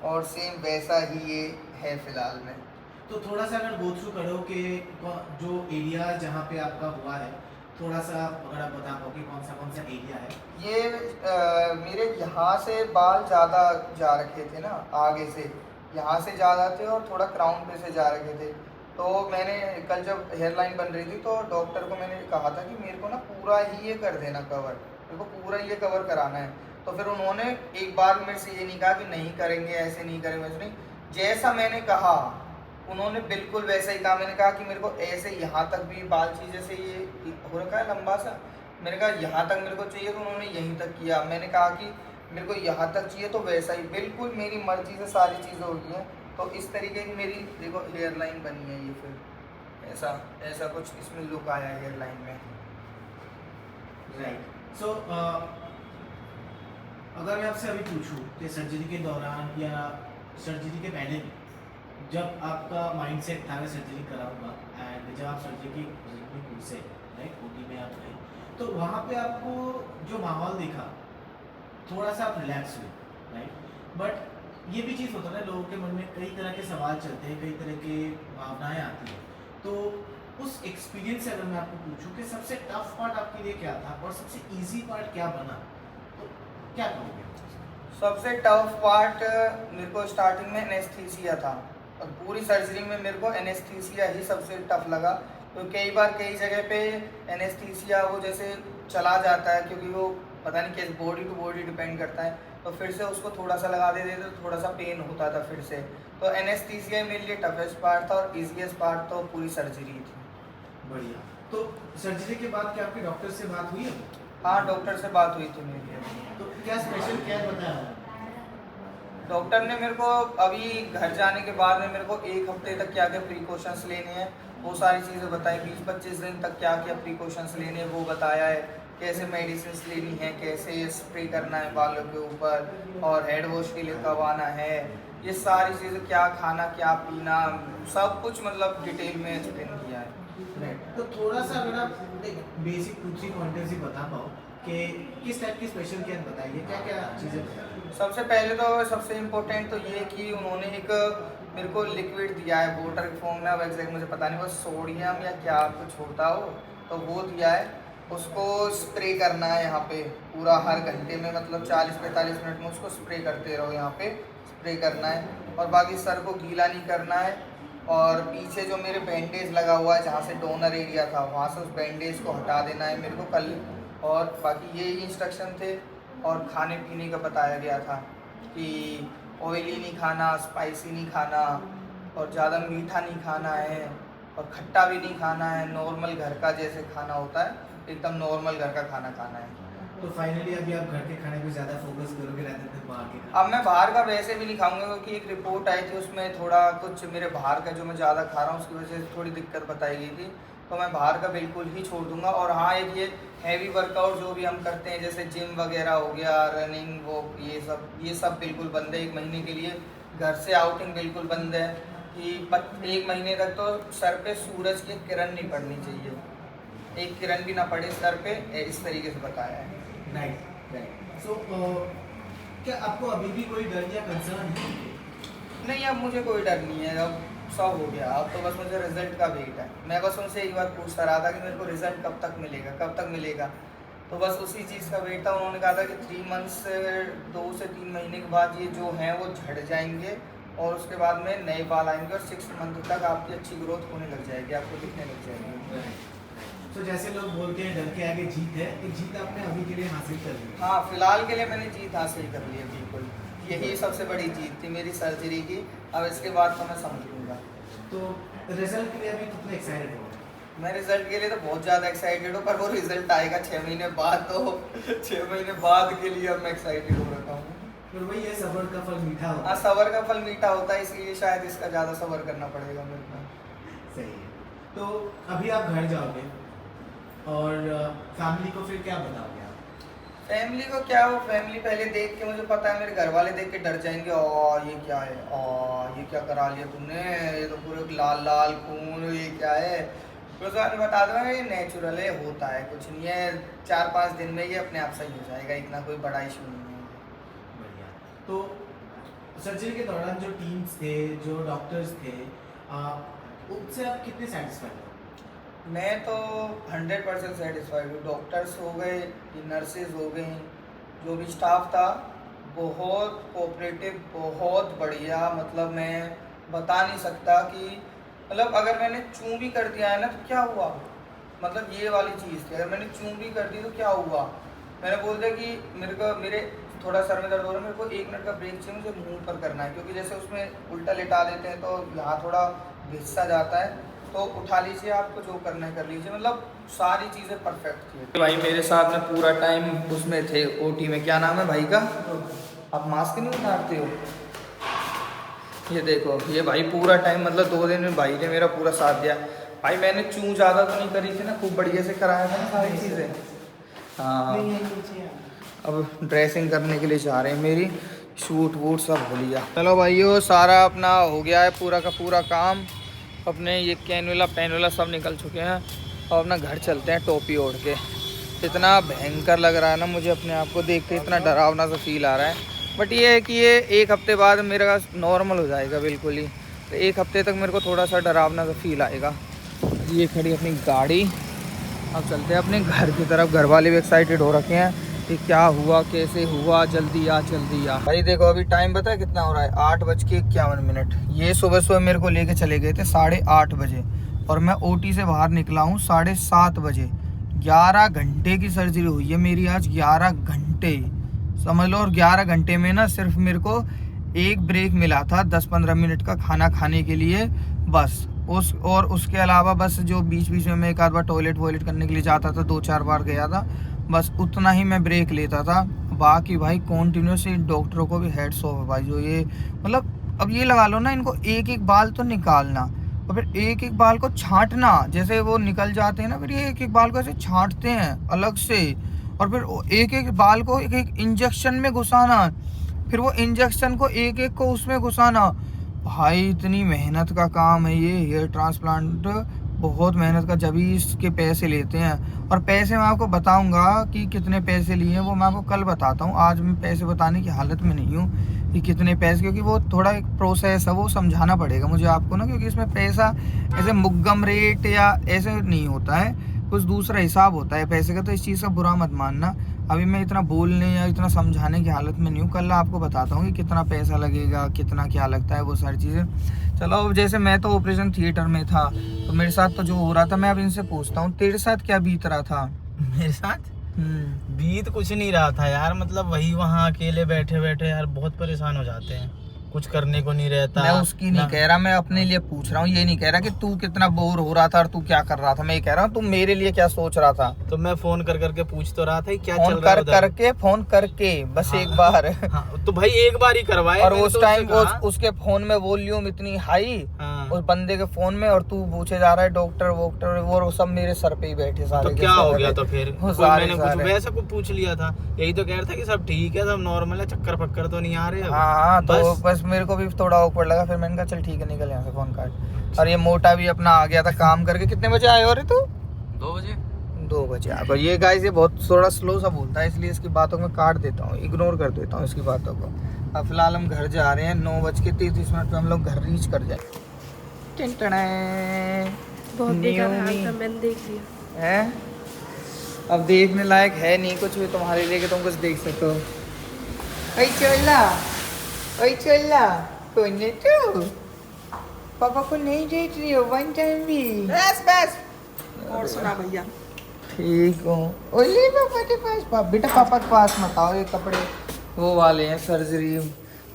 और सेम वैसा ही ये है फिलहाल में। तो थोड़ा सा अगर गो थ्रू करो कि जो एरिया जहाँ पे आपका हुआ है, थोड़ा सा अगर आप बता पाओ कि कौन सा एरिया है? ये मेरे यहाँ से बाल ज़्यादा जा रखे थे ना, आगे से यहाँ से ज़्यादा थे और थोड़ा क्राउन पे से जा रखे थे, तो मैंने कल जब हेयर लाइन बन रही थी तो डॉक्टर को मैंने कहा था कि मेरे को ना पूरा ही ये कर देना कवर, मेरे को पूरा ये कवर कराना है। तो फिर उन्होंने एक बार मेरे से ये नहीं कहा कि नहीं करेंगे, ऐसे नहीं करेंगे, वैसे नहीं, जैसा मैंने कहा उन्होंने बिल्कुल वैसा ही कहा। मैंने कहा कि मेरे को ऐसे यहाँ तक भी बाल चीज़ जैसे ये हो रखा है लंबा सा, मैंने कहा यहाँ तक मेरे को चाहिए, तो उन्होंने यहीं तक किया। मैंने कहा कि मेरे को यहाँ तक चाहिए, तो वैसा ही बिल्कुल मेरी मर्जी से सारी चीज़ें होती हैं। तो इस तरीके की मेरी देखो हेयर लाइन बनी है, ये फिर ऐसा कुछ इसमें लुक आया है हेयर लाइन में। राइट। सो अगर मैं आपसे अभी पूछूं कि सर्जरी के दौरान या सर्जरी के पहले भी जब आपका माइंडसेट था मैं सर्जरी कराऊंगा, एंड जब आप सर्जरी की घुसे, राइट, ओटी में आप गए, तो वहाँ पे आपको जो माहौल देखा थोड़ा सा आप रिलैक्स हुए, राइट, बट ये भी चीज़ होता है ना, लोगों के मन में कई तरह के सवाल चलते हैं, कई तरह के भावनाएं आती हैं। तो उस एक्सपीरियंस से अगर मैं आपको पूछूं कि सबसे टफ पार्ट आपके लिए क्या था और सबसे इजी पार्ट क्या बना, तो क्या कहोगे? सबसे टफ पार्ट मेरे को स्टार्टिंग में एनेस्थीसिया था, और पूरी सर्जरी में मेरे को एनेस्थीसिया ही सबसे टफ लगा, तो कई बार कई जगह पे एनेस्थीसिया वो जैसे चला जाता है, क्योंकि वो पता नहीं कैसे बॉडी टू बॉडी डिपेंड करता है, तो फिर से उसको थोड़ा सा लगा देते तो थोड़ा सा पेन होता था फिर से। तो एनेस्थीसिया मेरे लिए टफेस्ट पार्ट था और ईजीएस्ट पार्ट तो पूरी सर्जरी थी। बढ़िया। तो सर्जरी के बाद क्या आपके डॉक्टर से बात हुई है? हाँ, डॉक्टर से बात हुई थी मेरी। तो क्या स्पेशल केयर बताया? डॉक्टर ने मेरे को अभी घर जाने के बाद में मेरे को 1 हफ्ते तक क्या क्या प्रिकॉशंस लेने हैं वो सारी चीज़ें बताई। 20-25 दिन तक क्या क्या प्रिकॉशंस लेने हैं वो बताया है, कैसे मेडिसिन लेनी है, कैसे स्प्रे करना है बालों के ऊपर, और हेड वॉश के लिए कब आना है, ये सारी चीज़ें, क्या खाना क्या पीना, सब कुछ मतलब डिटेल में एक्सप्लेन किया है। राइट। तो थोड़ा सा अगर आप एक बेसिक 2-3 पॉइंटर्स ही बता पाओ कि किस टाइप की स्पेशल केयर बताइए, क्या क्या चीज़ें बताइए? सबसे पहले तो सबसे इम्पोर्टेंट तो ये कि उन्होंने एक मेरे को लिक्विड दिया है वाटर के फॉर्म में, अब एग्जैक्ट मुझे पता नहीं वो सोडियम या क्या कुछ होता हो, तो वो दिया है। उसको स्प्रे करना है यहाँ पे पूरा हर घंटे में, मतलब 40-45 मिनट में उसको स्प्रे करते रहो, यहाँ पे स्प्रे करना है। और बाकी सर को गीला नहीं करना है, और पीछे जो मेरे बैंडेज लगा हुआ है जहाँ से डोनर एरिया था वहाँ से उस बैंडेज को हटा देना है मेरे को कल। और बाकी यही इंस्ट्रक्शन थे। और खाने पीने का बताया गया था कि ऑयली नहीं खाना, स्पाइसी नहीं खाना, और ज़्यादा मीठा नहीं खाना है, और खट्टा भी नहीं खाना है, नॉर्मल घर का जैसे खाना होता है एकदम नॉर्मल घर का खाना खाना है। तो फाइनली अभी आप घर के खाने पे ज़्यादा फोकस करोगे rather than बाहर के खाने? अब मैं बाहर का वैसे भी नहीं खाऊंगा, क्योंकि एक रिपोर्ट आई थी उसमें थोड़ा कुछ मेरे बाहर का जो मैं ज़्यादा खा रहा हूँ उसकी वजह से थोड़ी दिक्कत बताई गई थी, तो मैं बाहर का बिल्कुल ही छोड़ दूंगा। और हाँ, एक ये हैवी वर्कआउट जो भी हम करते हैं जैसे जिम वगैरह हो गया, रनिंग वॉक, ये सब बिल्कुल बंद है 1 महीने के लिए। घर से आउटिंग बिल्कुल बंद है कि 1 महीने तक तो सर पे सूरज की किरण नहीं पड़नी चाहिए, एक किरण भी ना पड़े सर पे, इस तरीके से बताया है। राइट। सो क्या आपको अभी भी कोई डर या कंसर्न है? नहीं, अब मुझे कोई डर नहीं है, अब सब हो गया। अब तो बस मुझे रिजल्ट का वेट है। मैं बस उनसे एक बार पूछता रहा था कि मेरे को रिजल्ट कब तक मिलेगा, तो बस उसी चीज़ का वेट था। उन्होंने कहा था कि 3 मंथ्स 2 से 3 महीने के बाद ये जो हैं वो झड़ जाएंगे, और उसके बाद में नए बाल आएंगे, और 6 मंथ तक आपकी अच्छी ग्रोथ होने लग जाएगी, आपको दिखने लग जाएगी। तो जैसे लोग बोलते हैं डर के आगे जीत है, एक जीत आपने अभी के लिए हासिल कर ली? हाँ, फिलहाल के लिए मैंने जीत हासिल कर ली है, बिल्कुल यही सबसे बड़ी जीत थी मेरी सर्जरी की। अब इसके बाद तो मैं समझ लूँगा। तो रिजल्ट के लिए अभी कितना एक्साइटेड हो? मैं रिजल्ट के लिए तो बहुत ज़्यादा एक्साइटेड हूँ, पर वो रिजल्ट आएगा 6 महीने बाद, तो 6 महीने बाद के लिए अब मैं एक्साइटेड हो रखा हूँ। फिर वही है, सब्र का फल मीठा होता हाँ, है। सब्र का फल मीठा होता है, इसलिए शायद इसका ज़्यादा सब्र करना पड़ेगा मेरे को। सही है। तो अभी आप घर जाओगे और फैमिली को फिर क्या बताओगे आप? फैमिली को क्या, वो फैमिली पहले देख के, मुझे पता है मेरे घर वाले देख के डर जाएंगे, और ये क्या है, और ये क्या करा लिया तुमने, ये तो पूरे लाल लाल खून, ये क्या है। फिर उसके बाद बता दूँगा ये नेचुरल है, होता है, कुछ नहीं है, 4-5 दिन में ये अपने आप सही हो जाएगा, इतना कोई बड़ा इशू नहीं है। बढ़िया। तो सर्जरी के दौरान जो टीम्स थे, जो डॉक्टर्स थे, उनसे आप कितने सेटिस्फाइड हो? मैं तो 100% सेटिस्फाइड हूँ। डॉक्टर्स हो गए, नर्सेज हो गई, जो भी स्टाफ था बहुत कोऑपरेटिव, बहुत बढ़िया। मतलब मैं बता नहीं सकता कि मतलब अगर मैंने चूं भी कर दिया है ना तो क्या हुआ, मतलब ये वाली चीज़ थी। अगर मैंने चूं भी कर दी तो क्या हुआ, मैंने बोल दिया कि मेरे थोड़ा सर में दर्द हो रहा है, मेरे को 1 मिनट का ब्रेक चाहिए, मुझे मुंह पर करना है, क्योंकि जैसे उसमें उल्टा लेटा देते हैं तो यहाँ थोड़ा घिस्सा जाता है, तो उठा लीजिए, आपको जो करना है कर लीजिए। मतलब सारी चीज़ें परफेक्ट थी। भाई मेरे साथ में पूरा टाइम उसमें थे, ओटी में। क्या नाम है भाई का? आप मास्क नहीं उतारते हो? ये देखो, ये भाई पूरा टाइम, मतलब 2 दिन में भाई ने मेरा पूरा साथ दिया। भाई मैंने चूं ज़्यादा तो नहीं करी थी ना, खूब बढ़िया से कराया था ना सारी चीज़ें। हाँ, अब ड्रेसिंग करने के लिए जा रहे हैं, मेरी शूट वूट सब हो लिया। चलो भाइयों, सारा अपना हो गया है पूरा का पूरा काम। अपने ये कैनुला पैनुला सब निकल चुके हैं, और अपना घर चलते हैं टोपी ओढ़ के। इतना भयंकर लग रहा है ना मुझे अपने आप को देख के, इतना डरावना सा फील आ रहा है। बट ये है कि ये 1 हफ्ते बाद मेरा नॉर्मल हो जाएगा बिल्कुल ही। तो 1 हफ्ते तक मेरे को थोड़ा सा डरावना सा फील आएगा। ये खड़ी अपनी गाड़ी, अब चलते हैं अपने घर की तरफ। घर वाले भी एक्साइटेड हो रखे हैं कि क्या हुआ, कैसे हुआ, जल्दी आ जल्दी आ। भाई देखो अभी टाइम पता है कितना हो रहा है, 8:51। ये सुबह सुबह मेरे को लेके चले गए थे 8:30 बजे। और मैं ओटी से बाहर निकला हूँ 7:30 बजे। 11 घंटे की सर्जरी हुई है मेरी आज, 11 घंटे समझ लो। और 11 घंटे में ना सिर्फ मेरे को एक ब्रेक मिला था 10-15 मिनट का खाना खाने के लिए बस। उसके अलावा बस जो बीच बीच में मैं एक आध बार टॉयलेट करने के लिए जाता था, 2-4 बार गया था, बस उतना ही मैं ब्रेक लेता था। बाकी भाई कॉन्टिन्यूसली डॉक्टरों को भी हेड्स ऑफ है भाई, जो ये मतलब अब ये लगा लो ना, इनको एक एक बाल तो निकालना और फिर एक एक बाल को छांटना, जैसे वो निकल जाते हैं ना, फिर ये एक एक बाल को ऐसे छांटते हैं अलग से, और फिर एक एक बाल को एक एक इंजेक्शन में घुसाना, फिर वो इंजेक्शन को एक एक को उसमें घुसाना। भाई इतनी मेहनत का काम है ये हेयर ट्रांसप्लांट, बहुत मेहनत का, जब ही इसके पैसे लेते हैं। और पैसे मैं आपको बताऊंगा कि कितने पैसे लिए हैं, वो मैं आपको कल बताता हूँ। आज मैं पैसे बताने की हालत में नहीं हूँ कि कितने पैसे, क्योंकि वो थोड़ा एक प्रोसेस है, वो समझाना पड़ेगा मुझे आपको ना, क्योंकि इसमें पैसा ऐसे मुग्गम रेट या ऐसे नहीं होता है, कुछ दूसरा हिसाब होता है पैसे का। तो इस चीज़ का बुरा मत मानना, अभी मैं इतना बोलने या इतना समझाने की हालत में नहीं हूँ। कल आपको बताता हूँ कि कितना पैसा लगेगा, कितना क्या लगता है, वो सारी चीज़ें। चलो अब जैसे मैं तो ऑपरेशन थिएटर में था, तो मेरे साथ तो जो हो रहा था, मैं अब इनसे पूछता हूँ तेरे साथ क्या बीत रहा था? मेरे साथ बीत कुछ नहीं रहा था यार, मतलब वही वहाँ अकेले बैठे बैठे यार बहुत परेशान हो जाते हैं, कुछ करने को नहीं रहता। मैं उसकी नहीं कह रहा, मैं अपने लिए पूछ रहा हूँ। ये नहीं कह रहा कि तू कितना बोर हो रहा था और तू क्या कर रहा था, मैं ये कह रहा हूँ तू मेरे लिए क्या सोच रहा था। तो मैं फोन कर करके पूछ तो रहा था क्या चल फोन रहा है कर फोन करके बस एक बार। हाँ, तो भाई एक बार ही करवाए। और उस टाइम उसके फोन में वॉल्यूम इतनी हाई, उस बंदे के फोन में, और तू पूछे जा रहा है डॉक्टर वोक्टर, वो सब मेरे सर पे ही बैठे सारे। तो क्या हो गया? तो फिर मैंने कुछ वैसा कुछ पूछ लिया था, यही तो कह रहा था कि सब ठीक है, सब नॉर्मल है, चक्कर पक्कर तो नहीं आ रहे। हाँ, तो बस मेरे को भी थोड़ा awkward लगा, फिर मैंने कहा चल ठीक है निकल यहाँ से, फोन काट। और ये मोटा भी अपना आ गया था काम करके। कितने बजे आए हो रे तू? 2 बजे आ गए। ये गाइस ये बहुत थोड़ा स्लो सा बोलता है, इसलिए इसकी बातों में काट देता हूँ, इग्नोर कर देता हूँ इसकी बातों को। अब फिलहाल हम घर जा रहे हैं, 9:33 पे हम लोग घर रीच कर जाए। बहुत बेकार हाल था, मैंने देख लिया है, अब देखने लायक है नहीं कुछ भी तुम्हारे लिए कि तुम कुछ देख सको। चला कोई नहीं, तू पापा को नहीं देख रही हो वन टाइम भी? बस और सुना भैया। ठीक हो? ओले पापा के पास, बेटा पापा के पास मत आओ, ये कपड़े वो वाले हैं, सर्जरी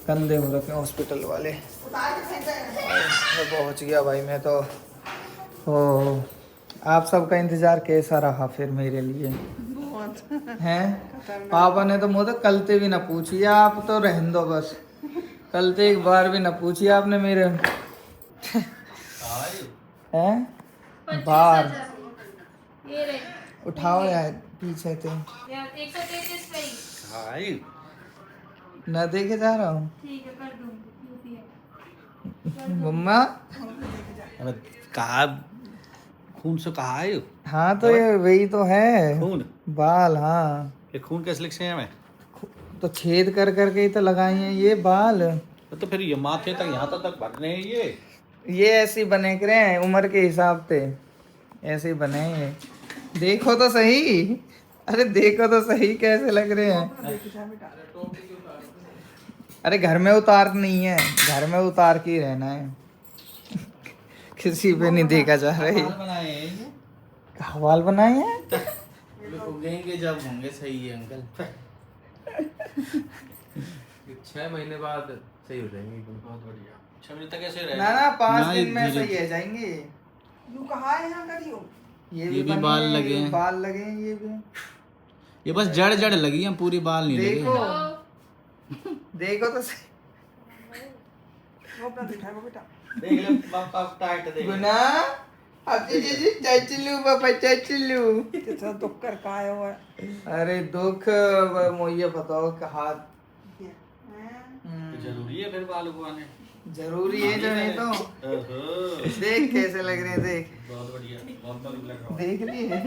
गंदे हो रखे हैं हॉस्पिटल वाले। मैं पहुंच गया भाई, मैं तो ओ, आप सबका इंतजार कैसा रहा फिर मेरे लिए? हैं पापा ने तो मुझे कलते भी ना पूछी, आप तो रहने दो बस, कलते एक बार भी ना पूछी आपने मेरे। हैं बाहर ये रे उठाओ यार, पीछे थे यार 133 पे ही ना देखे जा रहा हूँ। ठीक है कर दूंगी यूपीआई। मम्मा कहा खून से कहा है? हाँ तो ये वही तो है खून बाल। हाँ ये खून कैसे लिख से हैं? तो छेद कर करके ही तो लगाए हैं ये बाल। तो फिर ये माथे तक यहाँ तक भरने हैं ये ऐसे ही बने करे हैं उम्र के हिसाब से, ऐसे ही बने हैं। देखो तो सही, अरे देखो तो सही कैसे लग रहे हैं। अरे घर में उतार नहीं है, घर में उतार के ही रहना है, किसी पे नहीं देखा जा रहा है। बाल बनाए हैं उगेंगे जब होंगे। सही है अंकल, 6 महीने बाद सही हो जाएंगे एकदम। बहुत बढ़िया। 6 महीने तक ऐसे रहे ना 5 दिन में सही है जाएंगे। यू कहा है यहाँ करियो? ये भी बने बाल हैं, लगे हैं। बाल लगे हैं ये भी। ये बस जड़ लगी है, पूरी बाल नहीं देखो लगे। देखो तो सही। वो अपना दिखाएगा बेटा। देख ले पापा टाइट देख। गुना अब जी चचलू पापा चचलू। कितना दुख कर का आया हुआ है। अरे दुख मुझे बताओ कहा जरूरी है फिर बाल उगवाने? जरूरी है जो नहीं तो। ओहो, देख कैसे लग रहे हैं, देख बहुत बढ़िया, बहुत मलूक लग रहा देख रही है।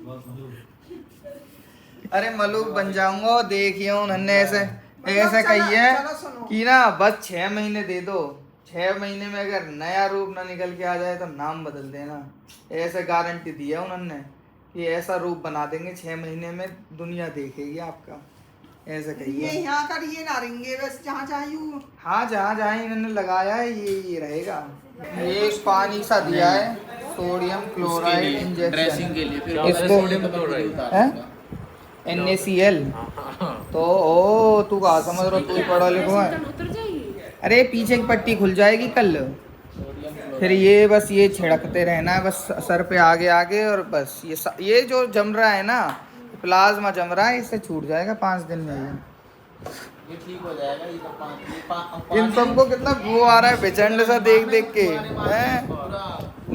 बहुत मलूक। अरे मलूक बन जाऊंगा, देखिए उन्होंने ऐसे ऐसे चलो, कही है चलो सुनो। कि ना बस 6 महीने दे दो, 6 महीने में अगर नया रूप ना निकल के आ जाए तो नाम बदल देना। ऐसे गारंटी दी है उन्होंने कि ऐसा रूप बना देंगे 6 महीने में दुनिया देखेगी आपका, ऐसे ये कहिए। यहाँ कर ये ना रहेंगे बस, जहाँ चाहिए। हाँ जहाँ जहाँ इन्होंने लगाया है ये रहेगा। ये पानी सा दिया है, सोडियम क्लोराइड इंजेक्शन ड्रेसिंग के लिए फिर इसको NaCl तो ओ तू कहा समझ रहा तू ही पढ़ा लिखा है। उतर जाएगी। अरे पीछे की पट्टी खुल जाएगी कल, फिर ये बस ये छिड़कते रहना है बस सर पे आगे आगे, और बस ये जो जम रहा है ना प्लाज्मा जम रहा है, इससे छूट जाएगा 5 दिन में ये ठीक हो जाएगा। ये तो इन सबको कितना वो आ रहा है बेचंड सा देख देख के हैं,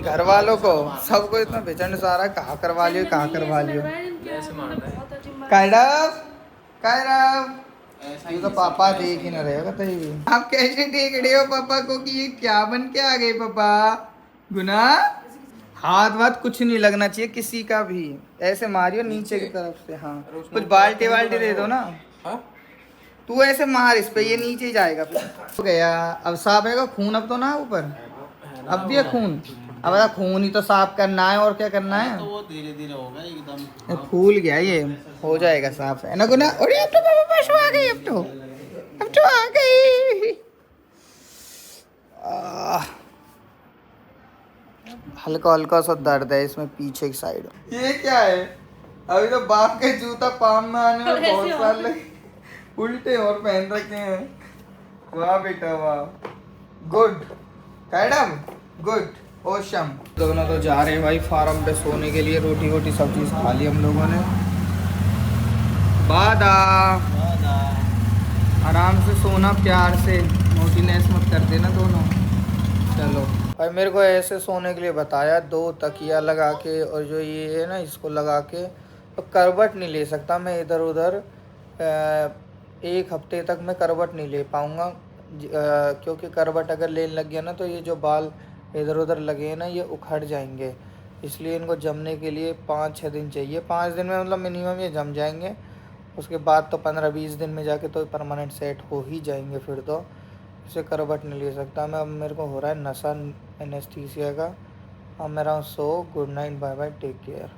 घर वालों को सबको इतना बेचंड सा आ रहा है, कहाँ करवा लियो कहाँ करवा लियो। कैरव कैरव ये तो पापा देख ही ना रहेगा कहीं भी। आप कैसे देख रहे हो पापा को कि ये क्या बन के आ गए पापा? गुना हाथ वाथ कुछ नहीं लगना चाहिए किसी का भी, ऐसे मारियो नीचे की तरफ से। हाँ कुछ बाल्टी वाल्टी दे दो ना, तू ऐसे मार इस पे, ये नीचे ही जाएगा फिर। हो गया अब साफ है खून, अब तो ना ऊपर अब भी है खून, अब खून ही तो साफ करना है और क्या करना है। तो वो धीरे धीरे होगा एकदम। फूल गया ये, हो जाएगा साफ है ना गुना। अरे अब तो पापा परसों आ गई, अब तो आ गई। हल्का हल्का सा दर्द है इसमें पीछे की साइड। ये क्या है? अभी तो बाप के जूता पाम में आने में बहुत साल लगे, उल्टे और पहन रखे हैं। वाह बेटा वाह, गुड मैडम गुड ओशम। दोनों तो जा रहे हैं भाई फार्म पे सोने के लिए, रोटी वोटी सब चीज़ खा ली हम लोगों ने। बादा आराम से सोना, प्यार से, नोटीनेस मत कर देना दोनों। चलो भाई मेरे को ऐसे सोने के लिए बताया, 2 तकिया लगा के और जो ये है ना इसको लगा के, तो करवट नहीं ले सकता मैं इधर उधर। 1 हफ्ते तक मैं करवट नहीं ले पाऊँगा, क्योंकि करवट अगर लेने लग गया ना तो ये जो बाल इधर उधर लगे हैं ना ये उखड़ जाएंगे, इसलिए इनको जमने के लिए 5-6 दिन चाहिए। 5 दिन में मतलब मिनिमम ये जम जाएंगे, उसके बाद तो 15-20 दिन में जाके तो परमानेंट सेट हो ही जाएंगे। फिर तो इसे करवट नहीं ले सकता मैं। अब मेरे को हो रहा है नशा एनेस्थीसिया का। अब मेरा सो good night, bye bye, take care.